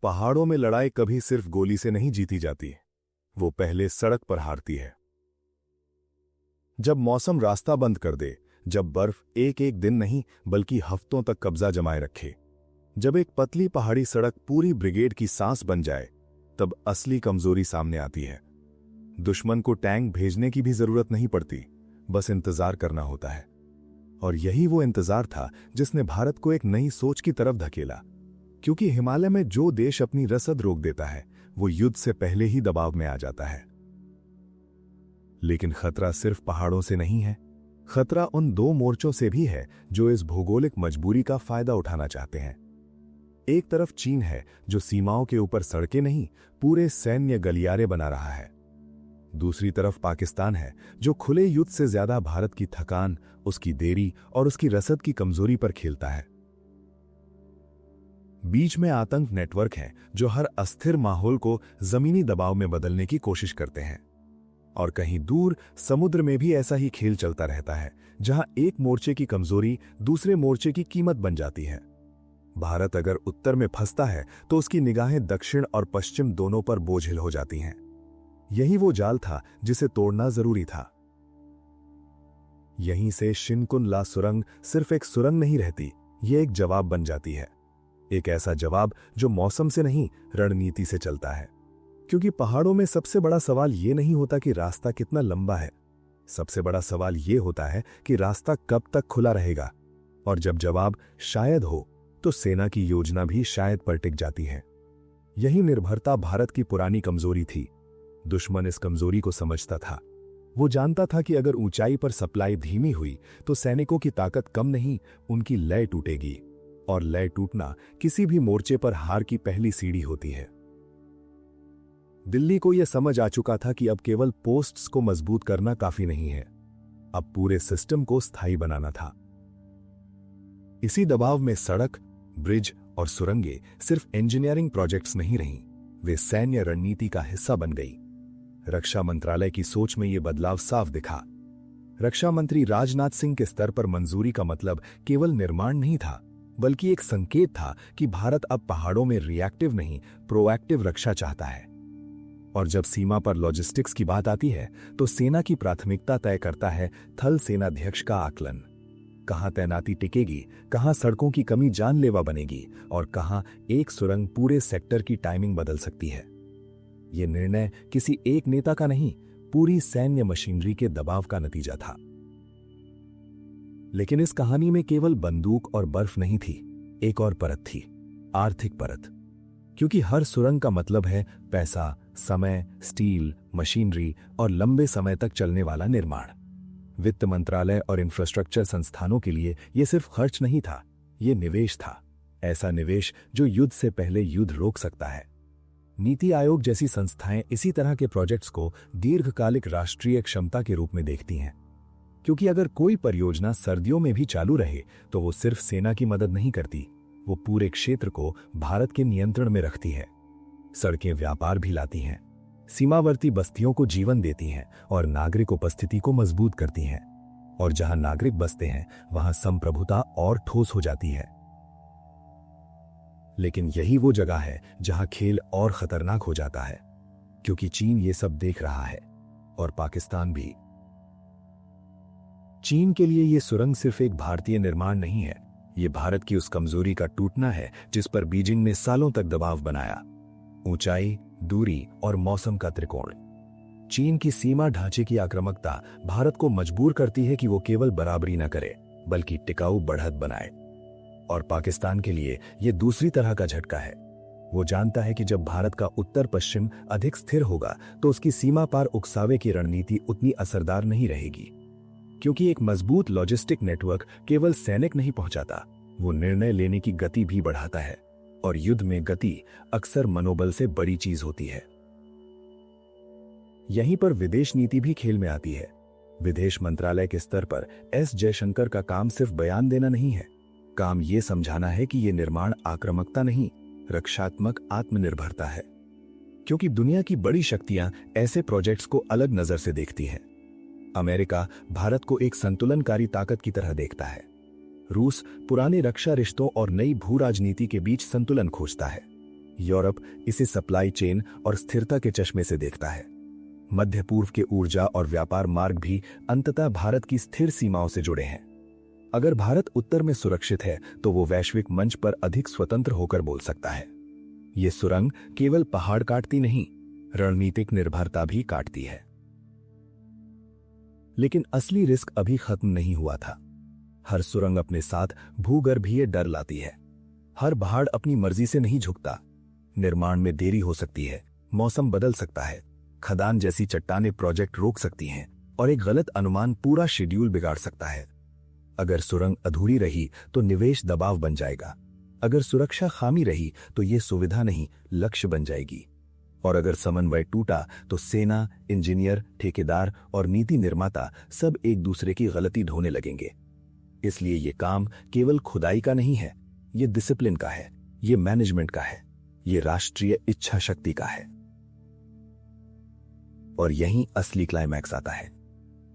पहाड़ों में लड़ाई कभी सिर्फ गोली से नहीं जीती जाती, वो पहले सड़क पर हारती है। जब मौसम रास्ता बंद कर दे, जब बर्फ एक एक दिन नहीं बल्कि हफ्तों तक कब्जा जमाए रखे, जब एक पतली पहाड़ी सड़क पूरी ब्रिगेड की सांस बन जाए, तब असली कमजोरी सामने आती है। दुश्मन को टैंक भेजने की भी जरूरत नहीं पड़ती, बस इंतजार करना होता है। और यही वो इंतजार था जिसने भारत को एक नई सोच की तरफ धकेला, क्योंकि हिमालय में जो देश अपनी रसद रोक देता है वो युद्ध से पहले ही दबाव में आ जाता है। लेकिन खतरा सिर्फ पहाड़ों से नहीं है, खतरा उन दो मोर्चों से भी है जो इस भौगोलिक मजबूरी का फायदा उठाना चाहते हैं। एक तरफ चीन है जो सीमाओं के ऊपर सड़कें नहीं, पूरे सैन्य गलियारे बना रहा है। दूसरी तरफ पाकिस्तान है जो खुले युद्ध से ज्यादा भारत की थकान, उसकी देरी और उसकी रसद की कमजोरी पर खेलता है। बीच में आतंक नेटवर्क हैं जो हर अस्थिर माहौल को जमीनी दबाव में बदलने की कोशिश करते हैं। और कहीं दूर समुद्र में भी ऐसा ही खेल चलता रहता है, जहां एक मोर्चे की कमजोरी दूसरे मोर्चे की कीमत बन जाती है। भारत अगर उत्तर में फंसता है तो उसकी निगाहें दक्षिण और पश्चिम दोनों पर बोझिल हो जाती हैं। यही वो जाल था जिसे तोड़ना जरूरी था। यहीं से शिनकुन ला सुरंग सिर्फ एक सुरंग नहीं रहती, ये एक जवाब बन जाती है। एक ऐसा जवाब जो मौसम से नहीं, रणनीति से चलता है। क्योंकि पहाड़ों में सबसे बड़ा सवाल यह नहीं होता कि रास्ता कितना लंबा है, सबसे बड़ा सवाल यह होता है कि रास्ता कब तक खुला रहेगा। और जब जवाब शायद हो, तो सेना की योजना भी शायद पर टिक जाती है। यही निर्भरता भारत की पुरानी कमजोरी थी। दुश्मन इस कमजोरी को समझता था। वो जानता था कि अगर ऊंचाई पर सप्लाई धीमी हुई तो सैनिकों की ताकत कम नहीं, उनकी लय टूटेगी। और लय टूटना किसी भी मोर्चे पर हार की पहली सीढ़ी होती है। दिल्ली को यह समझ आ चुका था कि अब केवल पोस्ट्स को मजबूत करना काफी नहीं है, अब पूरे सिस्टम को स्थायी बनाना था। इसी दबाव में सड़क, ब्रिज और सुरंगें सिर्फ इंजीनियरिंग प्रोजेक्ट्स नहीं रहीं, वे सैन्य रणनीति का हिस्सा बन गई। रक्षा मंत्रालय की सोच में यह बदलाव साफ दिखा। रक्षा मंत्री राजनाथ सिंह के स्तर पर मंजूरी का मतलब केवल निर्माण नहीं था, बल्कि एक संकेत था कि भारत अब पहाड़ों में रिएक्टिव नहीं, प्रोएक्टिव रक्षा चाहता है। और जब सीमा पर लॉजिस्टिक्स की बात आती है तो सेना की प्राथमिकता तय करता है थल सेनाध्यक्ष का आकलन। कहां तैनाती टिकेगी, कहां सड़कों की कमी जानलेवा बनेगी और कहां एक सुरंग पूरे सेक्टर की टाइमिंग बदल सकती है। यह निर्णय किसी एक नेता का नहीं, पूरी सैन्य मशीनरी के दबाव का नतीजा था। लेकिन इस कहानी में केवल बंदूक और बर्फ नहीं थी, एक और परत थी, आर्थिक परत। क्योंकि हर सुरंग का मतलब है पैसा, समय, स्टील, मशीनरी और लंबे समय तक चलने वाला निर्माण। वित्त मंत्रालय और इंफ्रास्ट्रक्चर संस्थानों के लिए यह सिर्फ खर्च नहीं था, यह निवेश था। ऐसा निवेश जो युद्ध से पहले युद्ध रोक सकता है। नीति आयोग जैसी संस्थाएं इसी तरह के प्रोजेक्ट्स को दीर्घकालिक राष्ट्रीय क्षमता के रूप में देखती हैं। क्योंकि अगर कोई परियोजना सर्दियों में भी चालू रहे तो वो सिर्फ सेना की मदद नहीं करती, वो पूरे क्षेत्र को भारत के नियंत्रण में रखती है। सड़कें व्यापार भी लाती हैं, सीमावर्ती बस्तियों को जीवन देती हैं और नागरिक उपस्थिति को मजबूत करती हैं। और जहां नागरिक बसते हैं वहां संप्रभुता और ठोस हो जाती है। लेकिन यही वो जगह है जहां खेल और खतरनाक हो जाता है, क्योंकि चीन ये सब देख रहा है और पाकिस्तान भी। चीन के लिए यह सुरंग सिर्फ एक भारतीय निर्माण नहीं है, यह भारत की उस कमजोरी का टूटना है जिस पर बीजिंग ने सालों तक दबाव बनाया। ऊंचाई, दूरी और मौसम का त्रिकोण। चीन की सीमा ढांचे की आक्रामकता भारत को मजबूर करती है कि वो केवल बराबरी न करे बल्कि टिकाऊ बढ़त बनाए। और पाकिस्तान के लिए यह दूसरी तरह का झटका है। वो जानता है कि जब भारत का उत्तर पश्चिम अधिक स्थिर होगा तो उसकी सीमा पार उकसावे की रणनीति उतनी असरदार नहीं रहेगी। क्योंकि एक मजबूत लॉजिस्टिक नेटवर्क केवल सैनिक नहीं पहुंचाता, वो निर्णय लेने की गति भी बढ़ाता है। और युद्ध में गति अक्सर मनोबल से बड़ी चीज होती है। यहीं पर विदेश नीति भी खेल में आती है। विदेश मंत्रालय के स्तर पर एस जयशंकर का काम सिर्फ बयान देना नहीं है, काम यह समझाना है कि यह निर्माण आक्रामकता नहीं, रक्षात्मक आत्मनिर्भरता है। क्योंकि दुनिया की बड़ी शक्तियां ऐसे प्रोजेक्ट्स को अलग नजर से देखती हैं। अमेरिका भारत को एक संतुलनकारी ताकत की तरह देखता है। रूस पुराने रक्षा रिश्तों और नई भू राजनीति के बीच संतुलन खोजता है। यूरोप इसे सप्लाई चेन और स्थिरता के चश्मे से देखता है। मध्य पूर्व के ऊर्जा और व्यापार मार्ग भी अंततः भारत की स्थिर सीमाओं से जुड़े हैं। अगर भारत उत्तर में सुरक्षित है तो वो वैश्विक मंच पर अधिक स्वतंत्र होकर बोल सकता है। ये सुरंग केवल पहाड़ काटती नहीं, रणनीतिक निर्भरता भी काटती है। लेकिन असली रिस्क अभी खत्म नहीं हुआ था। हर सुरंग अपने साथ भूगर्भीय डर लाती है। हर पहाड़ अपनी मर्जी से नहीं झुकता। निर्माण में देरी हो सकती है, मौसम बदल सकता है, खदान जैसी चट्टानें प्रोजेक्ट रोक सकती हैं और एक गलत अनुमान पूरा शेड्यूल बिगाड़ सकता है। अगर सुरंग अधूरी रही तो निवेश दबाव बन जाएगा। अगर सुरक्षा खामी रही तो ये सुविधा नहीं, लक्ष्य बन जाएगी। और अगर समन्वय टूटा तो सेना, इंजीनियर, ठेकेदार और नीति निर्माता सब एक दूसरे की गलती ढूंढने लगेंगे। इसलिए ये काम केवल खुदाई का नहीं है, ये डिसिप्लिन का है, ये मैनेजमेंट का है, ये राष्ट्रीय इच्छा शक्ति का है। और यहीं असली क्लाइमैक्स आता है।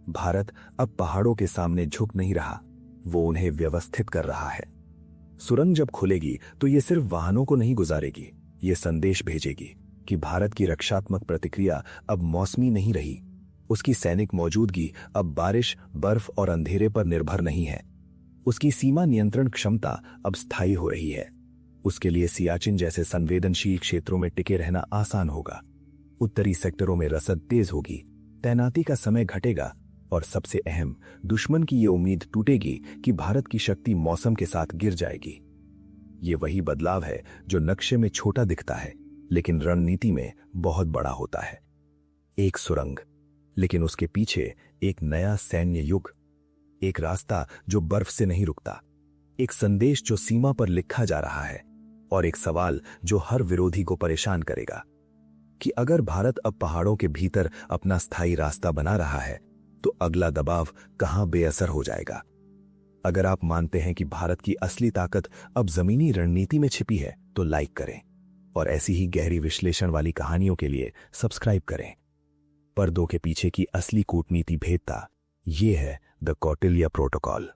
भारत अब पहाड़ों के सामने झुक नहीं रहा, वो उन्हें व्यवस्थित कर रहा है। सुरंग जब खुलेगी तो ये सिर्फ वाहनों को नहीं गुजारेगी, ये संदेश भेजेगी कि भारत की रक्षात्मक प्रतिक्रिया अब मौसमी नहीं रही। उसकी सैनिक मौजूदगी अब बारिश, बर्फ और अंधेरे पर निर्भर नहीं है। उसकी सीमा नियंत्रण क्षमता अब स्थायी हो रही है। उसके लिए सियाचिन जैसे संवेदनशील क्षेत्रों में टिके रहना आसान होगा। उत्तरी सेक्टरों में रसद तेज होगी, तैनाती का समय घटेगा और सबसे अहम, दुश्मन की ये उम्मीद टूटेगी कि भारत की शक्ति मौसम के साथ गिर जाएगी। ये वही बदलाव है जो नक्शे में छोटा दिखता है लेकिन रणनीति में बहुत बड़ा होता है। एक सुरंग, लेकिन उसके पीछे एक नया सैन्य युग, एक रास्ता जो बर्फ से नहीं रुकता, एक संदेश जो सीमा पर लिखा जा रहा है और एक सवाल जो हर विरोधी को परेशान करेगा कि अगर भारत अब पहाड़ों के भीतर अपना स्थायी रास्ता बना रहा है तो अगला दबाव कहां बेअसर हो जाएगा। अगर आप मानते हैं कि भारत की असली ताकत अब जमीनी रणनीति में छिपी है तो लाइक करें और ऐसी ही गहरी विश्लेषण वाली कहानियों के लिए सब्सक्राइब करें। पर्दों के पीछे की असली कूटनीति भेदता ये है द कौटिल्य प्रोटोकॉल।